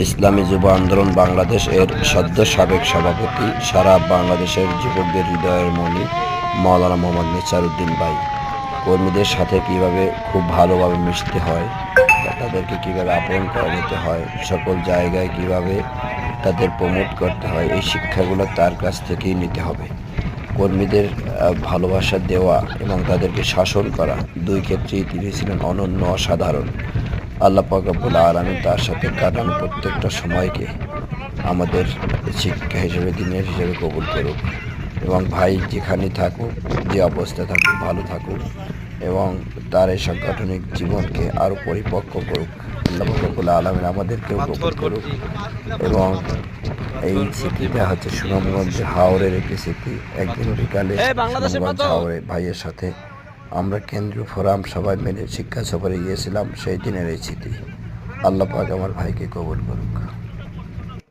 ইসলামী যুব আন্দোলন বাংলাদেশ এর সদ্য সাবেক সভাপতি, সারা বাংলাদেশের যুবকদের হৃদয়ের মণি মাওলানা মোহাম্মদ নেছার উদ্দিন ভাই। কর্মীদের সাথে কিভাবে খুব ভালোভাবে মিশতে হয়, তাদেরকে কিভাবে আপন করে নিতে হয়, সকল জায়গায় কিভাবে তাদের প্রমোট করতে হয়, এই শিক্ষাগুলো তার কাছ থেকেই নিতে হবে। কর্মীদের ভালোবাসা দেওয়া এবং তাদেরকে শাসন করা, দুই ক্ষেত্রেই তিনি ছিলেন অনন্য, অসাধারণ। আল্লাহ পাক রব্বুল আলামিন তার সাথে কাটানো প্রত্যেকটা সময়কে আমাদের শিক্ষা হিসেবে, দিনের হিসেবে কবুল করুক। এবং ভাই যেখানে থাকুক, যে অবস্থায় থাকুক, ভালো থাকুক এবং তার এই সাংগঠনিক জীবনকে আরও পরিপক্ক করুক। আল্লাহ পাক রব্বুল আলামিন আমাদেরকেও কবুল করুক। এবং এই স্মৃতিটা হচ্ছে সুনামগঞ্জের হাওরের একটি স্মৃতি। একদিন বিকালে সুনামগঞ্জ হাওরে ভাইয়ের সাথে আমরা কেন্দ্রীয় ফোরাম সবাই মিলে শিক্ষা সফরে গিয়েছিলাম, সেই দিনের এই স্মৃতি। আল্লাহ পাক আমার ভাইকে কবুল করুক।